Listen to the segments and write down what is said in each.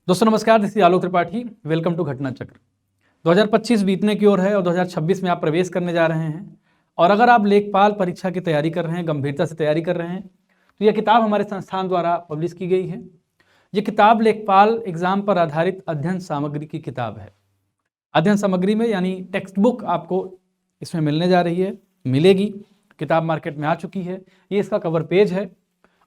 दोस्तों नमस्कार, this is Alok Tripathi. Welcome to Ghatna Chakra. 2025 बीतने की ओर है और 2026 में आप प्रवेश करने जा रहे हैं। और अगर आप लेखपाल परीक्षा की तैयारी कर रहे हैं, गंभीरता से तैयारी कर रहे हैं, तो यह किताब हमारे संस्थान द्वारा पब्लिश की गई है। ये किताब लेखपाल एग्जाम पर आधारित अध्ययन सामग्री की किताब है। अध्ययन सामग्री में यानी टेक्स्ट बुक आपको इसमें मिलने जा रही है, मिलेगी। किताब मार्केट में आ चुकी है। ये इसका कवर पेज है।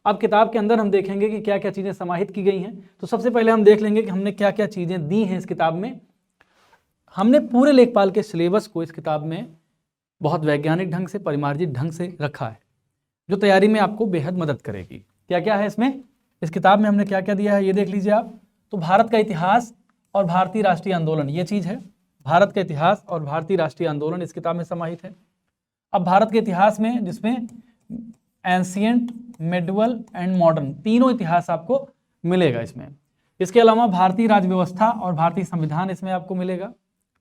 अब किताब के अंदर हम देखेंगे कि क्या क्या चीज़ें समाहित की गई हैं। तो सबसे पहले हम देख लेंगे कि हमने क्या क्या चीज़ें दी हैं इस किताब में। हमने पूरे लेखपाल के सिलेबस को इस किताब में बहुत वैज्ञानिक ढंग से, परिमार्जित ढंग से रखा है, जो तैयारी में आपको बेहद मदद करेगी। क्या क्या है इसमें, इस किताब में हमने क्या क्या दिया है ये देख लीजिए आप। तो भारत का इतिहास और भारतीय राष्ट्रीय आंदोलन, ये चीज़ है। भारत का इतिहास और भारतीय राष्ट्रीय आंदोलन इस किताब में समाहित है। अब भारत के इतिहास में, जिसमें एंशिएंट, मेडिवल एंड मॉडर्न, तीनों इतिहास आपको मिलेगा इसमें। इसके अलावा भारतीय राज्य व्यवस्था और भारतीय संविधान इसमें आपको मिलेगा।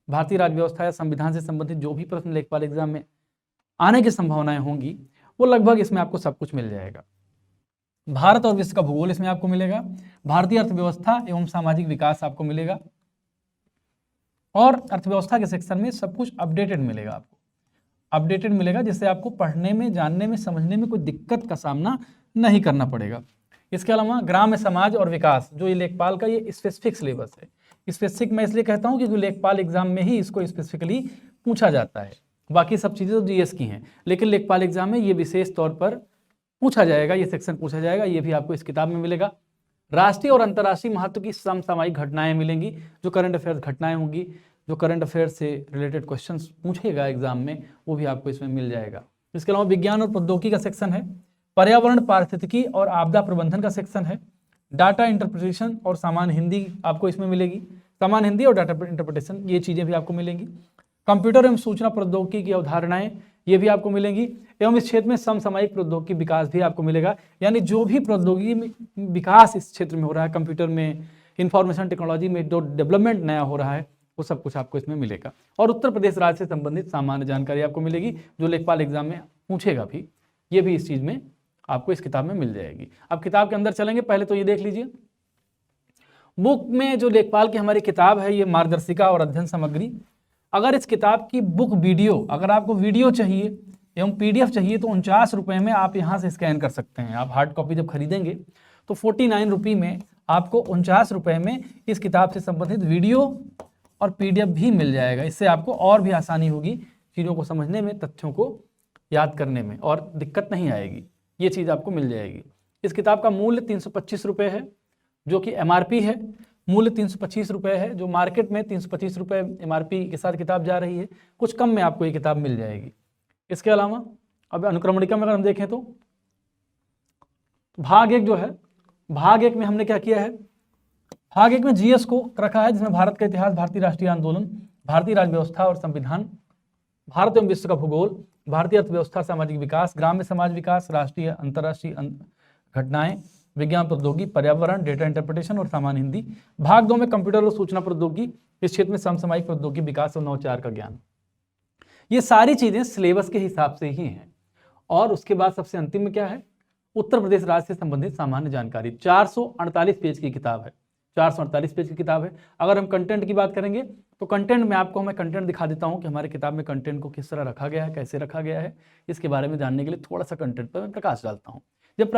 भारतीय राज्य व्यवस्था या संविधान से संबंधित जो भी प्रश्न लेखपाल एग्जाम में आने की संभावनाएं होंगी, वो लगभग इसमें आपको सब कुछ मिल जाएगा। भारत और विश्व का भूगोल इसमें आपको मिलेगा। भारतीय अर्थव्यवस्था एवं सामाजिक विकास आपको मिलेगा। और अर्थव्यवस्था के सेक्शन में सब कुछ अपडेटेड मिलेगा आपको, अपडेटेड मिलेगा, जिससे आपको पढ़ने में, जानने में, समझने में कोई दिक्कत का सामना नहीं करना पड़ेगा। इसके अलावा ग्राम्य समाज और विकास, जो ये लेखपाल का ये स्पेसिफिक सिलेबस है। स्पेसिफिक मैं इसलिए कहता हूँ क्योंकि लेखपाल एग्जाम में ही इसको स्पेसिफिकली पूछा जाता है। बाकी सब चीज़ें तो जीएस की हैं, लेकिन लेखपाल एग्जाम में ये विशेष तौर पर पूछा जाएगा, ये सेक्शन पूछा जाएगा। ये भी आपको इस किताब में मिलेगा। राष्ट्रीय और अंतर्राष्ट्रीय महत्व की समसामयिक घटनाएं मिलेंगी, जो करंट अफेयर्स घटनाएं होंगी, जो करंट अफेयर्स से रिलेटेड क्वेश्चंस पूछेगा एग्जाम में, वो भी आपको इसमें मिल जाएगा। इसके अलावा विज्ञान और प्रौद्योगिकी का सेक्शन है। पर्यावरण, पारिस्थितिकी और आपदा प्रबंधन का सेक्शन है। डाटा इंटरप्रिटेशन और सामान्य हिंदी आपको इसमें मिलेगी। सामान्य हिंदी और डाटा इंटरप्रिटेशन, ये चीज़ें भी आपको मिलेंगी। कंप्यूटर एवं सूचना प्रौद्योगिकी की अवधारणाएं, ये भी आपको मिलेंगी। एवं इस क्षेत्र में समसामयिक प्रौद्योगिकी विकास भी आपको मिलेगा, यानी जो भी प्रौद्योगिकी विकास इस क्षेत्र में हो रहा है, कंप्यूटर में, इंफॉर्मेशन टेक्नोलॉजी में जो डेवलपमेंट नया हो रहा है, वो सब कुछ आपको इसमें मिलेगा। और उत्तर प्रदेश राज्य से संबंधित सामान्य जानकारी आपको मिलेगी, जो लेखपाल एग्जाम में पूछेगा भी, ये भी इस चीज़ में आपको इस किताब में मिल जाएगी। अब किताब के अंदर चलेंगे, पहले तो ये देख लीजिए। बुक में जो लेखपाल की हमारी किताब है, ये मार्गदर्शिका और अध्ययन सामग्री। अगर इस किताब की बुक वीडियो, अगर आपको वीडियो चाहिए एवं पीडीएफ चाहिए, तो 49 रुपये में आप यहाँ से स्कैन कर सकते हैं। आप हार्ड कॉपी जब खरीदेंगे तो 49 रुपये में आपको 49 रुपये में इस किताब से संबंधित वीडियो और पीडीएफ भी मिल जाएगा। इससे आपको और भी आसानी होगी चीज़ों को समझने में, तथ्यों को याद करने में, और दिक्कत नहीं आएगी। ये चीज़ आपको मिल जाएगी। इस किताब का मूल्य 325 रुपये है, जो कि एमआरपी है। मूल्य 325 रुपये है, जो मार्केट में 325 रुपये एमआरपी के साथ किताब जा रही है। कुछ कम में आपको ये किताब मिल जाएगी। इसके अलावा अब अनुक्रमणिका में अगर हम देखें तो भाग 1 जो है, भाग 1 में हमने क्या किया है, भाग 1 में जीएस को रखा है, जिसमें भारत का इतिहास, भारतीय राष्ट्रीय आंदोलन, भारतीय राज्य व्यवस्था और संविधान, भारत एवं विश्व का भूगोल, भारतीय अर्थव्यवस्था, सामाजिक विकास, ग्राम्य समाज विकास, राष्ट्रीय अंतर्राष्ट्रीय घटनाएं, विज्ञान प्रौद्योगिकी, पर्यावरण, डेटा इंटरप्रिटेशन और सामान्य हिंदी। भाग 2 में कंप्यूटर और सूचना प्रौद्योगिकी, इस क्षेत्र में समसामयिक प्रौद्योगिकी विकास और नवाचार का ज्ञान। ये सारी चीजें सिलेबस के हिसाब से ही हैं। और उसके बाद सबसे अंतिम में क्या है, उत्तर प्रदेश राज्य से संबंधित सामान्य जानकारी। 448 पेज की किताब है, 448 पेज की किताब है। अगर हम कंटेंट की बात करेंगे तो कंटेंट में आपको मैं कंटेंट दिखा देता हूं कि हमारे किताब में कंटेंट को किस तरह रखा गया है, कैसे रखा गया है। इसके बारे में जानने के लिए थोड़ा सा कंटेंट पर मैं प्रकाश डालता हूं। जब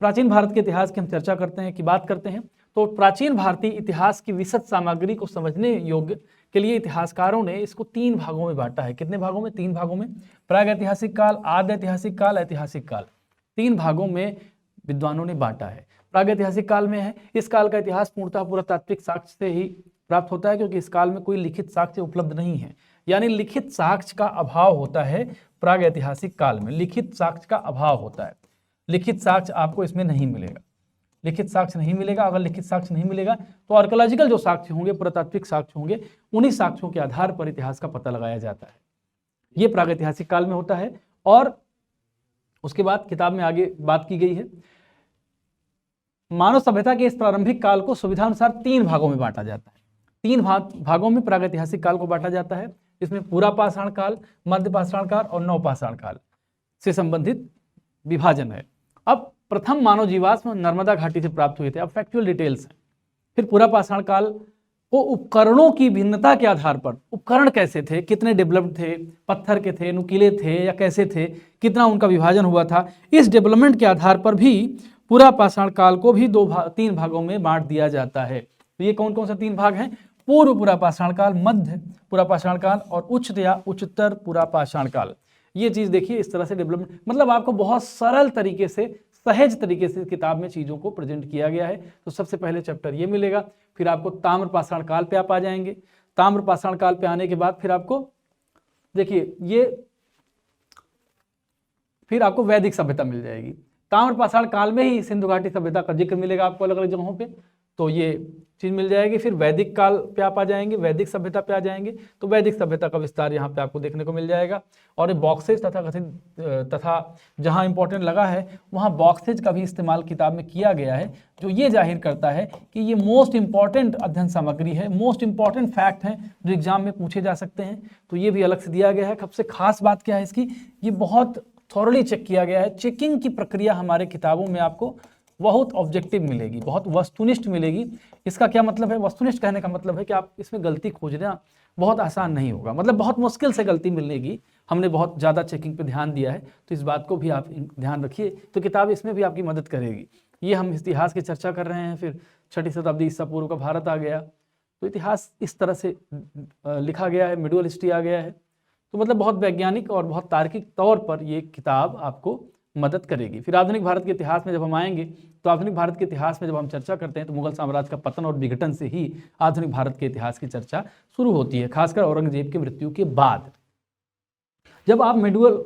प्राचीन भारत के इतिहास की हम चर्चा करते हैं, की बात करते हैं, तो प्राचीन भारतीय इतिहास की विशद सामग्री को समझने योग्य के लिए इतिहासकारों ने इसको 3 भागों में बांटा है। कितने भागों में? 3 भागों में। प्रागैतिहासिक काल, आद्य ऐतिहासिक काल, ऐतिहासिक काल, 3 भागों में विद्वानों ने बांटा है। प्रागैतिहासिक काल में है, इस काल का इतिहास पूर्णतः पुरातात्विक साक्ष्य से ही प्राप्त होता है, क्योंकि इस काल में कोई लिखित साक्ष्य उपलब्ध नहीं है, यानी लिखित साक्ष्य का अभाव होता है। प्रागैतिहासिक काल में लिखित साक्ष्य का अभाव होता है। लिखित साक्ष्य आपको इसमें नहीं मिलेगा, लिखित साक्ष्य नहीं मिलेगा। अगर लिखित साक्ष्य नहीं मिलेगा तो आर्कियोलॉजिकल जो साक्ष्य होंगे, पुरातात्विक साक्ष्य होंगे, उन्हीं साक्ष्यों के आधार पर इतिहास का पता लगाया जाता है। ये प्रागैतिहासिक काल में होता है। और उसके बाद किताब में आगे बात की गई है, मानव सभ्यता के इस प्रारंभिक काल को सुविधानुसार 3 भागों में बांटा जाता है। 3 भागों में प्रागैतिहासिक काल को बांटा जाता है। इसमें पूरा पाषाण काल, मध्य पाषाण काल और नवपाषाण काल से संबंधित विभाजन है। अब प्रथम मानव जीवाश्म नर्मदा घाटी से प्राप्त हुए थे। अब फैक्चुअल डिटेल्स हैं, फिर पूरा पाषाण काल को उपकरणों की भिन्नता के आधार पर, उपकरण कैसे थे, कितने डेवलप्ड थे, पत्थर के थे, नुकीले थे या कैसे थे, कितना उनका विभाजन हुआ था, इस डेवलपमेंट के आधार पर भी पूरा पाषाण काल को भी तीन भागों में बांट दिया जाता है। तो ये कौन कौन से तीन भाग हैं? पूर्व पूरा पाषाण काल, मध्य पूरा पाषाण काल और उच्च या उच्चतर पूरा पाषाण काल। ये चीज देखिए, इस तरह से डेवलपमेंट, मतलब आपको बहुत सरल तरीके से, सहज तरीके से किताब में चीजों को प्रेजेंट किया गया है। तो सबसे पहले चैप्टर ये मिलेगा, फिर आपको ताम्र पाषाण काल पे आप आ जाएंगे। ताम्र पाषाण काल पे आने के बाद फिर आपको देखिए ये, फिर आपको वैदिक सभ्यता मिल जाएगी। ताम्र पाषाण काल में ही सिंधु घाटी सभ्यता का जिक्र मिलेगा आपको अलग अलग जगहों पे, तो ये चीज मिल जाएगी। फिर वैदिक काल पे आप आ जाएंगे, वैदिक सभ्यता पे आ जाएंगे, तो वैदिक सभ्यता का विस्तार यहाँ पे आपको देखने को मिल जाएगा। और ये बॉक्सेज तथा जहाँ इंपॉर्टेंट लगा है वहाँ बॉक्सेज का भी इस्तेमाल किताब में किया गया है, जो ये जाहिर करता है कि ये मोस्ट इंपॉर्टेंट अध्ययन सामग्री है, मोस्ट इंपॉर्टेंट फैक्ट हैं जो एग्जाम में पूछे जा सकते हैं। तो ये भी अलग से दिया गया है। सबसे खास बात क्या है इसकी, ये बहुत थॉरली चेक किया गया है। चेकिंग की प्रक्रिया हमारे किताबों में आपको बहुत ऑब्जेक्टिव मिलेगी, बहुत वस्तुनिष्ठ मिलेगी। इसका क्या मतलब है? वस्तुनिष्ठ कहने का मतलब है कि आप इसमें गलती खोजना बहुत आसान नहीं होगा, मतलब बहुत मुश्किल से गलती मिलेगी। हमने बहुत ज़्यादा चेकिंग पे ध्यान दिया है, तो इस बात को भी आप ध्यान रखिए। तो किताब इसमें भी आपकी मदद करेगी। ये हम इतिहास की चर्चा कर रहे हैं, फिर 6वीं शताब्दी ईसा पूर्व का भारत आ गया, तो इतिहास इस तरह से लिखा गया है, मिडुअल हिस्ट्री आ गया है। तो मतलब बहुत वैज्ञानिक और बहुत तार्किक तौर पर ये किताब आपको मदद करेगी। फिर आधुनिक भारत के इतिहास में जब हम आएंगे, तो आधुनिक भारत के इतिहास में जब हम चर्चा करते हैं तो मुगल साम्राज्य का पतन और विघटन से ही आधुनिक भारत के इतिहास की चर्चा शुरू होती है, खासकर औरंगजेब की मृत्यु के बाद। जब आप मिडुअल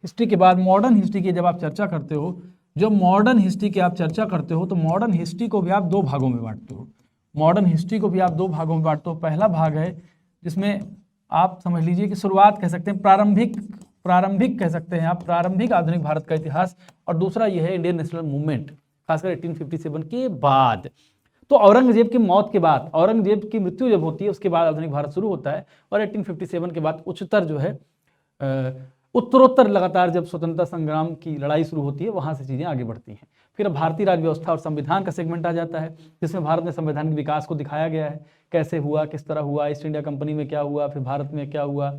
हिस्ट्री के बाद मॉडर्न हिस्ट्री की जब आप चर्चा करते हो, जब मॉडर्न हिस्ट्री की आप चर्चा करते हो, तो मॉडर्न हिस्ट्री को भी आप दो भागों में बांटते हो। मॉडर्न हिस्ट्री को भी आप दो भागों में बांटते हो। पहला भाग है जिसमें आप समझ लीजिए कि शुरुआत कह सकते हैं, प्रारंभिक कह सकते हैं आप, प्रारंभिक आधुनिक भारत का इतिहास। और दूसरा यह है इंडियन नेशनल मूवमेंट, खासकर 1857 के बाद। तो औरंगजेब की मौत के बाद, औरंगजेब की मृत्यु जब होती है, उसके बाद आधुनिक भारत शुरू होता है। और 1857 के बाद उच्चतर जो है, उत्तरोत्तर लगातार जब स्वतंत्रता संग्राम की लड़ाई शुरू होती है, वहां से चीजें आगे बढ़ती हैं। फिर अब भारतीय राज्य व्यवस्था और संविधान का सेगमेंट आ जाता है, जिसमें भारत में संवैधानिक विकास को दिखाया गया है, कैसे हुआ, किस तरह हुआ, ईस्ट इंडिया कंपनी में क्या हुआ, फिर भारत में क्या हुआ,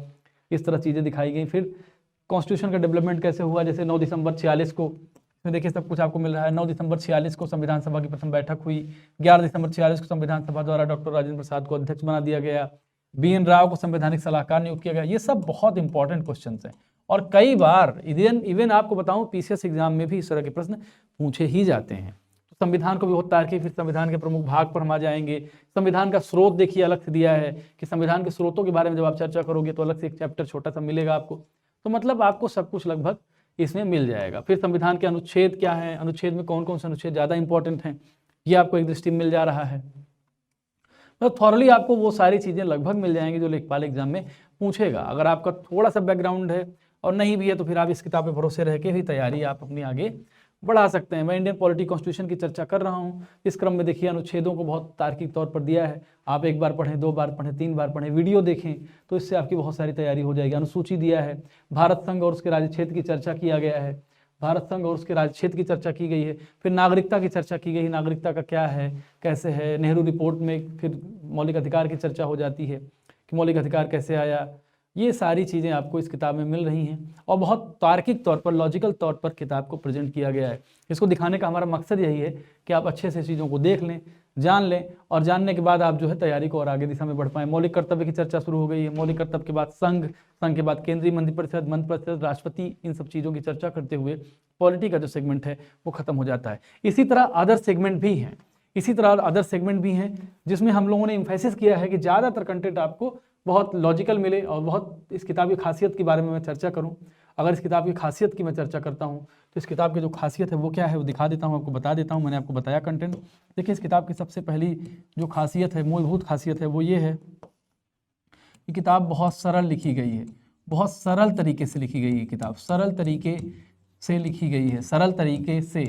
इस तरह चीजें दिखाई गई। फिर कॉन्स्टिट्यूशन का डेवलपमेंट कैसे हुआ, जैसे 9 दिसंबर 46 को, इसमें देखिए सब कुछ आपको मिल रहा है। 9 दिसंबर 46 को संविधान सभा की प्रथम बैठक हुई। 11 दिसंबर 46 को संविधान सभा द्वारा डॉक्टर राजेंद्र प्रसाद को अध्यक्ष बना दिया गया। BN राव को संवैधानिक सलाहकार नियुक्त किया गया। ये सब बहुत इंपॉर्टेंट क्वेश्चन हैं, और कई बार इवन आपको बताऊं PCS एग्जाम में भी इस तरह के प्रश्न पूछे ही जाते हैं। तो संविधान को भी बहुत तार्किक, फिर संविधान के प्रमुख भाग पर हम आ जाएंगे। संविधान का स्रोत देखिए अलग से दिया है, कि संविधान के स्रोतों के बारे में जब आप चर्चा करोगे तो अलग से एक चैप्टर छोटा सा मिलेगा आपको। तो मतलब आपको सब कुछ लगभग इसमें मिल जाएगा। फिर संविधान के अनुच्छेद क्या है, अनुच्छेद में कौन कौन से अनुच्छेद ज़्यादा इंपॉर्टेंट हैं, ये आपको एक दृष्टि मिल जा रहा है। तो थॉरली आपको वो सारी चीज़ें लगभग मिल जाएंगी जो लेखपाल एग्जाम में पूछेगा। अगर आपका थोड़ा सा बैकग्राउंड है और नहीं भी है, तो फिर आप इस किताब पे भरोसे रह के भी तैयारी आप अपनी आगे बढ़ा सकते हैं। मैं इंडियन पॉलिटी कॉन्स्टिट्यूशन की चर्चा कर रहा हूँ। इस क्रम में देखिए अनुच्छेदों को बहुत तार्किक तौर पर दिया है। आप एक बार पढ़ें, 2 बार पढ़ें, 3 बार पढ़ें, वीडियो देखें, तो इससे आपकी बहुत सारी तैयारी हो जाएगी। अनुसूची दिया है, भारत संघ और उसके राज्य क्षेत्र की चर्चा किया गया है, भारत संघ और उसके राज्य क्षेत्र की चर्चा की गई है। फिर नागरिकता की चर्चा की गई है, नागरिकता का क्या है, कैसे है। नेहरू रिपोर्ट में फिर मौलिक अधिकार की चर्चा हो जाती है कि मौलिक अधिकार कैसे आया। ये सारी चीज़ें आपको इस किताब में मिल रही हैं, और बहुत तार्किक तौर पर, लॉजिकल तौर पर किताब को प्रेजेंट किया गया है। इसको दिखाने का हमारा मकसद यही है कि आप अच्छे से चीज़ों को देख लें, जान लें, और जानने के बाद आप जो है तैयारी को और आगे दिशा में बढ़ पाएँ। मौलिक कर्तव्य की चर्चा शुरू हो गई है। मौलिक कर्तव्य के बाद संघ, संघ के बाद केंद्रीय मंत्रिपरिषद, राष्ट्रपति, इन सब चीज़ों की चर्चा करते हुए पॉलिटी का जो सेगमेंट है वो खत्म हो जाता है। इसी तरह अदर सेगमेंट भी हैं, जिसमें हम लोगों ने इम्फेसिस किया है कि ज़्यादातर कंटेंट आपको बहुत लॉजिकल मिले, और बहुत इस किताब की खासियत के बारे में मैं चर्चा करूं। अगर इस किताब की खासियत की मैं चर्चा करता हूं, तो इस किताब की जो खासियत है वो क्या है वो दिखा देता हूं, आपको बता देता हूं। मैंने आपको बताया कंटेंट। देखिए, इस किताब की सबसे पहली जो खासियत है, मूलभूत खासियत है, वो ये है कि किताब बहुत सरल लिखी गई है, बहुत सरल तरीके से लिखी गई है। किताब सरल तरीके से लिखी गई है, सरल तरीके से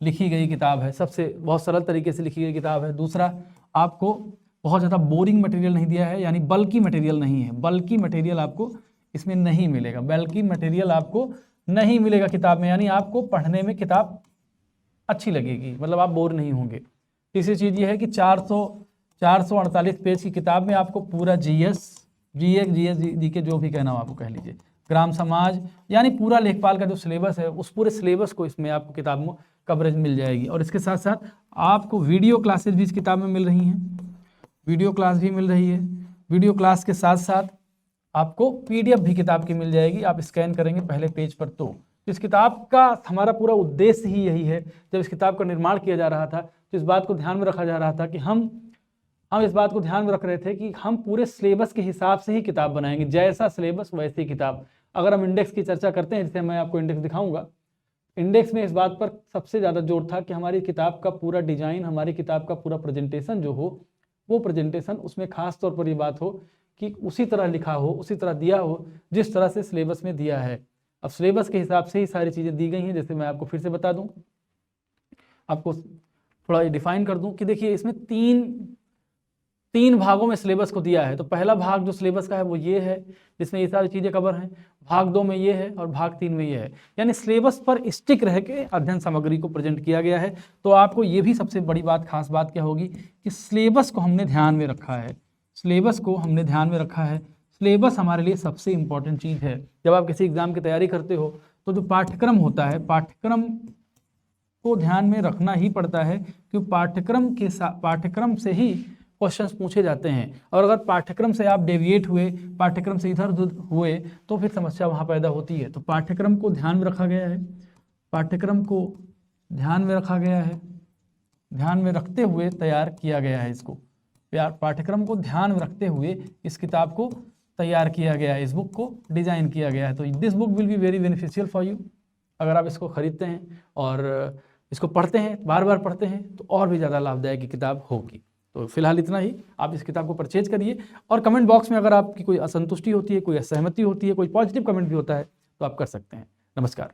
लिखी गई किताब है, सबसे बहुत सरल तरीके से लिखी गई किताब है। दूसरा, आपको बहुत ज़्यादा बोरिंग मटेरियल नहीं दिया है, यानी बल्कि मटेरियल नहीं है, बल्कि मटेरियल आपको इसमें नहीं मिलेगा, बल्कि मटेरियल आपको नहीं मिलेगा किताब में, यानी आपको पढ़ने में किताब अच्छी लगेगी, मतलब आप बोर नहीं होंगे। तीसरी चीज़ ये है कि 448 पेज की किताब में आपको पूरा जीएस जीके जो भी कहना हो आपको कह लीजिए, ग्राम समाज, यानी पूरा लेखपाल का जो सिलेबस है उस पूरे सिलेबस को इसमें आपको किताब में कवरेज मिल जाएगी। और इसके साथ साथ आपको वीडियो क्लासेज भी इस किताब में मिल रही हैं, वीडियो क्लास भी मिल रही है। वीडियो क्लास के साथ साथ आपको पीडीएफ भी किताब की मिल जाएगी, आप स्कैन करेंगे पहले पेज पर। तो इस किताब का हमारा पूरा उद्देश्य ही यही है, जब इस किताब का निर्माण किया जा रहा था तो इस बात को ध्यान में रखा जा रहा था कि हम इस बात को ध्यान में रख रहे थे कि हम पूरे सिलेबस के हिसाब से ही किताब बनाएंगे, जैसा सिलेबस वैसी किताब। अगर हम इंडेक्स की चर्चा करते हैं, जैसे मैं आपको इंडेक्स दिखाऊंगा, इंडेक्स में इस बात पर सबसे ज़्यादा जोर था कि हमारी किताब का पूरा डिजाइन, हमारी किताब का पूरा प्रेजेंटेशन जो हो, वो प्रेजेंटेशन उसमें खास तौर पर ये बात हो कि उसी तरह लिखा हो, उसी तरह दिया हो जिस तरह से सिलेबस में दिया है। अब सिलेबस के हिसाब से ही सारी चीज़ें दी गई हैं। जैसे मैं आपको फिर से बता दूं, आपको थोड़ा डिफाइन कर दूं कि देखिए इसमें तीन भागों में सिलेबस को दिया है। तो पहला भाग जो सिलेबस का है वो ये है, जिसमें ये सारी चीज़ें कवर हैं। भाग 2 में ये है और भाग 3 में ये है, यानी सिलेबस पर स्टिक रह के अध्ययन सामग्री को प्रेजेंट किया गया है। तो आपको ये भी सबसे बड़ी बात, खास बात क्या होगी कि सिलेबस को हमने ध्यान में रखा है, सिलेबस को हमने ध्यान में रखा है। सिलेबस हमारे लिए सबसे इम्पॉर्टेंट चीज़ है। जब आप किसी एग्जाम की तैयारी करते हो तो जो पाठ्यक्रम होता है, पाठ्यक्रम को ध्यान में रखना ही पड़ता है, क्योंकि पाठ्यक्रम से ही क्वेश्चंस पूछे जाते हैं। और अगर पाठ्यक्रम से आप डेविएट हुए, पाठ्यक्रम से इधर उधर हुए तो फिर समस्या वहाँ पैदा होती है। तो पाठ्यक्रम को ध्यान में रखा गया है, पाठ्यक्रम को ध्यान में रखा गया है, ध्यान में रखते हुए तैयार किया गया है इसको। पाठ्यक्रम को ध्यान में रखते हुए इस किताब को तैयार किया गया है, इस बुक को डिज़ाइन किया गया है। तो this book will be very beneficial for you. अगर आप इसको खरीदते हैं और इसको पढ़ते हैं, बार बार पढ़ते हैं, तो और भी ज़्यादा लाभदायक किताब होगी। तो फिलहाल इतना ही। आप इस किताब को परचेज करिए और कमेंट बॉक्स में अगर आपकी कोई असंतुष्टि होती है, कोई असहमति होती है, कोई पॉजिटिव कमेंट भी होता है तो आप कर सकते हैं। नमस्कार।